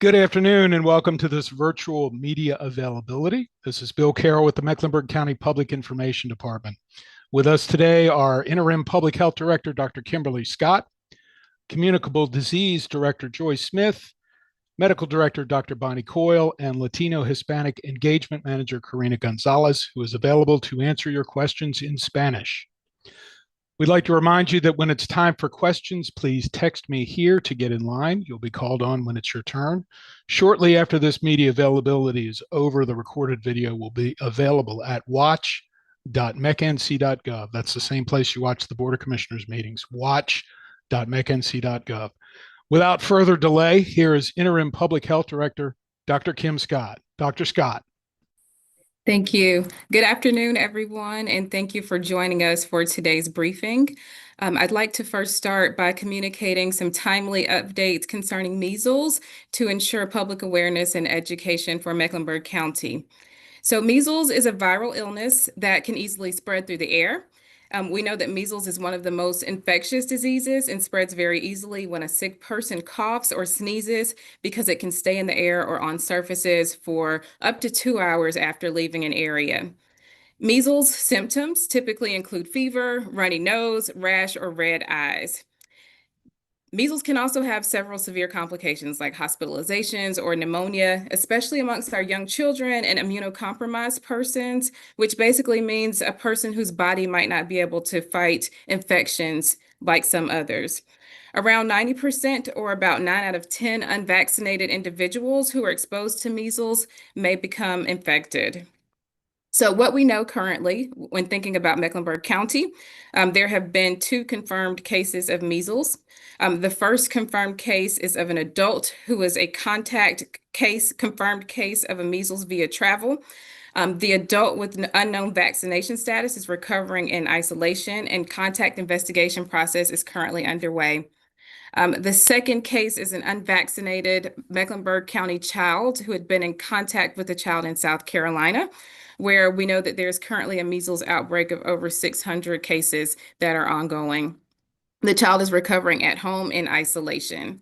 Good afternoon and welcome to this virtual media availability. This is Bill Carroll with the Mecklenburg County Public Information Department. With us today are Interim Public Health Director Dr. Kimberly Scott, Communicable Disease Director Joy Smith, Medical Director Dr. Bonnie Coyle, and Latino Hispanic Engagement Manager Karina Gonzalez, who is available to answer your questions in Spanish. We'd like to remind you that when it's time for questions, please text me here to get in line. You'll be called on when it's your turn. Shortly after this media availability is over, the recorded video will be available at watch.mecnc.gov. That's the same place you watch the Board of Commissioners meetings, watch.mecnc.gov. Without further delay, here is Interim Public Health Director, Dr. Kim Scott. Dr. Scott. Thank you. Good afternoon, everyone, and thank you for joining us for today's briefing. I'd like to first start by communicating some timely updates concerning measles to ensure public awareness and education for Mecklenburg County. So measles is a viral illness that can easily spread through the air. We know that measles is one of the most infectious diseases and spreads very easily when a sick person coughs or sneezes because it can stay in the air or on surfaces for up to 2 hours after leaving an area. Measles symptoms typically include fever, runny nose, rash, or red eyes. Measles can also have several severe complications like hospitalizations or pneumonia, especially amongst our young children and immunocompromised persons, which basically means a person whose body might not be able to fight infections like some others. Around 90%, or about 9 out of 10 unvaccinated individuals who are exposed to measles may become infected. So what we know currently, when thinking about Mecklenburg County, there have been 2 confirmed cases of measles. The first confirmed case is of an adult who was a confirmed case of a measles via travel. The adult with an unknown vaccination status is recovering in isolation, and contact investigation process is currently underway. The second case is an unvaccinated Mecklenburg County child who had been in contact with a child in South Carolina, where we know that there's currently a measles outbreak of over 600 cases that are ongoing. The child is recovering at home in isolation.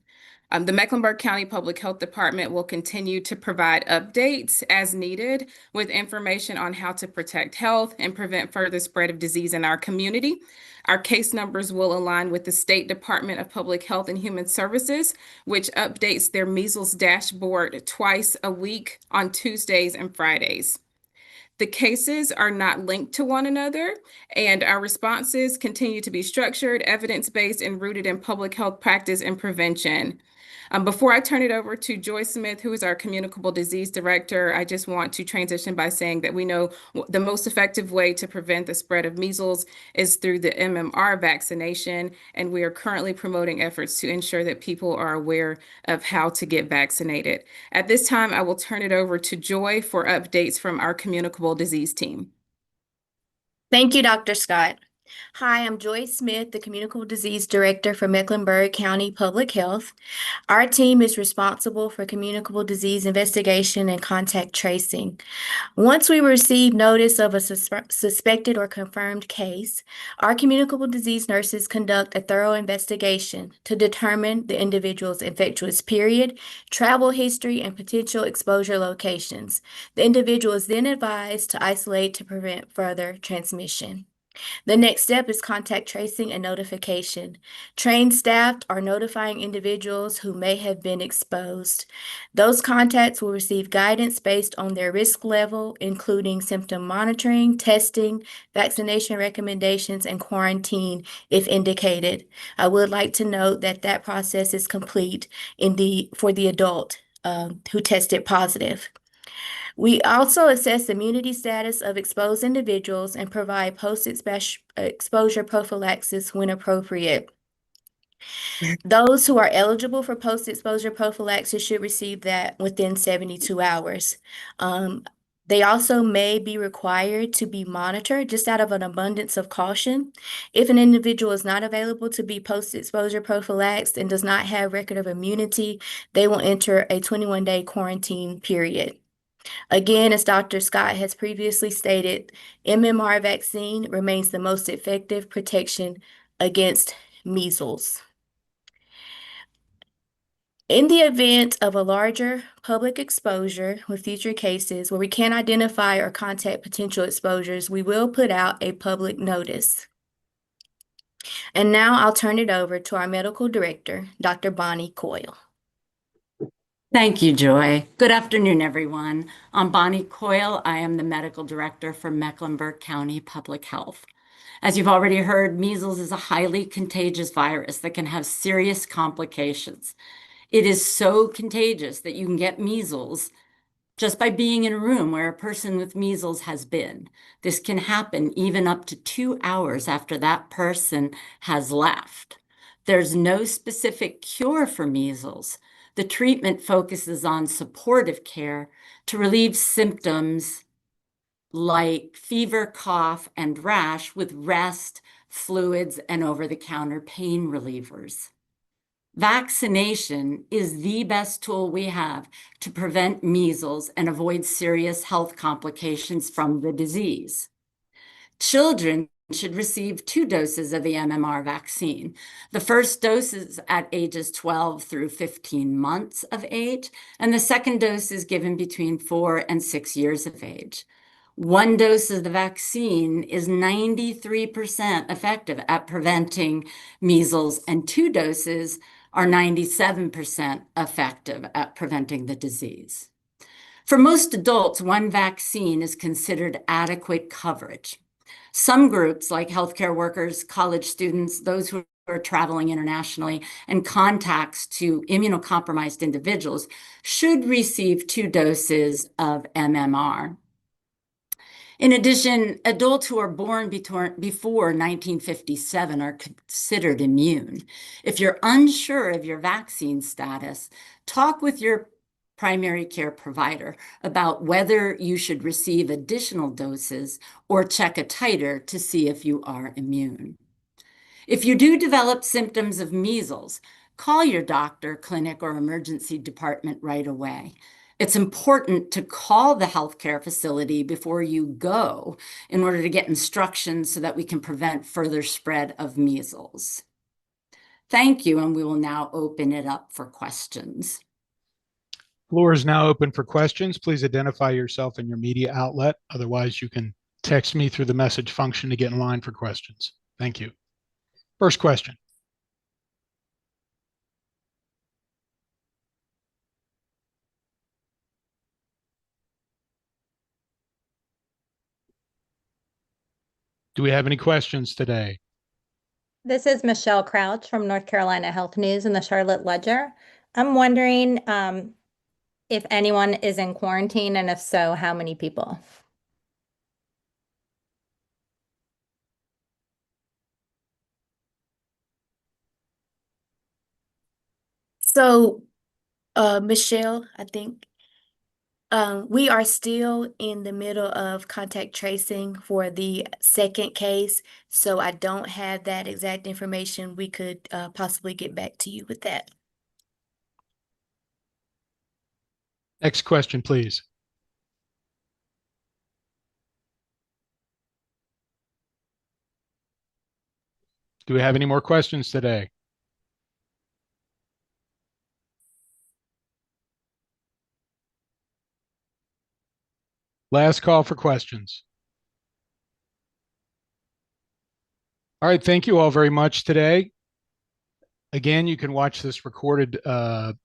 The Mecklenburg County Public Health Department will continue to provide updates as needed with information on how to protect health and prevent further spread of disease in our community. Our case numbers will align with the State Department of Public Health and Human Services, which updates their measles dashboard twice a week on Tuesdays and Fridays. The cases are not linked to one another, and our responses continue to be structured, evidence-based, and rooted in public health practice and prevention. Before I turn it over to Joy Smith, who is our Communicable Disease Director, I just want to transition by saying that we know the most effective way to prevent the spread of measles is through the MMR vaccination, and we are currently promoting efforts to ensure that people are aware of how to get vaccinated. At this time, I will turn it over to Joy for updates from our Communicable Disease team. Thank you, Dr. Scott. Hi, I'm Joy Smith, the Communicable Disease Director for Mecklenburg County Public Health. Our team is responsible for communicable disease investigation and contact tracing. Once we receive notice of a suspected or confirmed case, our communicable disease nurses conduct a thorough investigation to determine the individual's infectious period, travel history, and potential exposure locations. The individual is then advised to isolate to prevent further transmission. The next step is contact tracing and notification. Trained staff are notifying individuals who may have been exposed. Those contacts will receive guidance based on their risk level, including symptom monitoring, testing, vaccination recommendations, and quarantine if indicated. I would like to note that that process is complete for the adult who tested positive. We also assess immunity status of exposed individuals and provide post-exposure prophylaxis when appropriate. Those who are eligible for post-exposure prophylaxis should receive that within 72 hours. They also may be required to be monitored just out of an abundance of caution. If an individual is not available to be post-exposure prophylaxed and does not have record of immunity, they will enter a 21-day quarantine period. Again, as Dr. Scott has previously stated, MMR vaccine remains the most effective protection against measles. In the event of a larger public exposure with future cases where we can't identify or contact potential exposures, we will put out a public notice. And now I'll turn it over to our medical director, Dr. Bonnie Coyle. Thank you, Joy. Good afternoon, everyone. I'm Bonnie Coyle. I am the medical director for Mecklenburg County Public Health. As you've already heard, measles is a highly contagious virus that can have serious complications. It is so contagious that you can get measles just by being in a room where a person with measles has been. This can happen even up to 2 hours after that person has left. There's no specific cure for measles. The treatment focuses on supportive care to relieve symptoms like fever, cough, and rash with rest, fluids, and over-the-counter pain relievers. Vaccination is the best tool we have to prevent measles and avoid serious health complications from the disease. Children should receive 2 doses of the MMR vaccine. The first dose is at ages 12 through 15 months of age, and the second dose is given between 4 and 6 years of age. 1 dose of the vaccine is 93% effective at preventing measles, and 2 doses are 97% effective at preventing the disease. For most adults, 1 vaccine is considered adequate coverage. Some groups, like healthcare workers, college students, those who are traveling internationally, and contacts to immunocompromised individuals, should receive 2 doses of MMR. In addition, adults who are born before 1957 are considered immune. If you're unsure of your vaccine status, talk with your primary care provider about whether you should receive additional doses or check a titer to see if you are immune. If you do develop symptoms of measles, call your doctor, clinic, or emergency department right away. It's important to call the healthcare facility before you go in order to get instructions so that we can prevent further spread of measles. Thank you, and we will now open it up for questions. Floor is now open for questions. Please identify yourself and your media outlet. Otherwise, you can text me through the message function to get in line for questions. Thank you. First question. Do we have any questions today? This is Michelle Crouch from North Carolina Health News and the Charlotte Ledger. I'm wondering if anyone is in quarantine, and if so, how many people? So, Michelle, I think we are still in the middle of contact tracing for the second case, so I don't have that exact information. We could possibly get back to you with that. Next question, please. Do we have any more questions today? Last call for questions. All right, thank you all very much today. Again, you can watch this recorded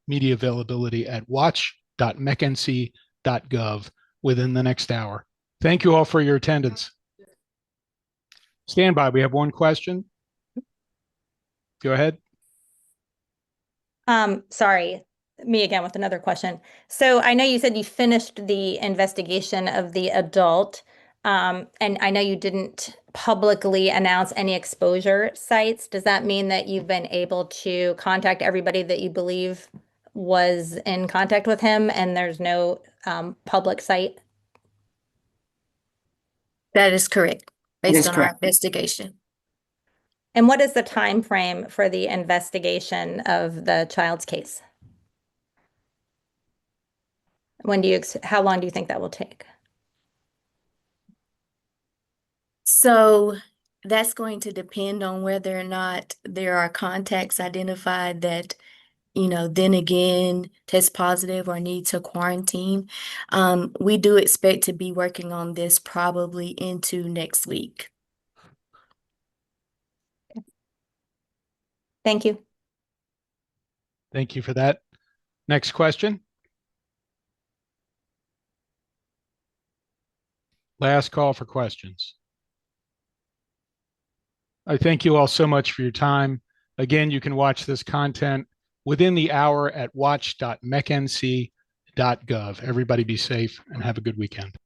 media availability at watch.mecnc.gov within the next hour. Thank you all for your attendance. Stand by. We have one question. Go ahead. Sorry, me again with another question. So I know you said you finished the investigation of the adult, and I know you didn't publicly announce any exposure sites. Does that mean that you've been able to contact everybody that you believe was in contact with him, and there's no public site? That is correct, based is on our correct. investigation. And what is the time frame for the investigation of the child's case? How long do you think that will take? So that's going to depend on whether or not there are contacts identified that then again test positive or need to quarantine. We do expect to be working on this probably into next week. Thank you. Thank you for that. Next question. Last call for questions. I thank you all so much for your time. Again, you can watch this content within the hour at watch.mecnc.gov. Everybody be safe and have a good weekend.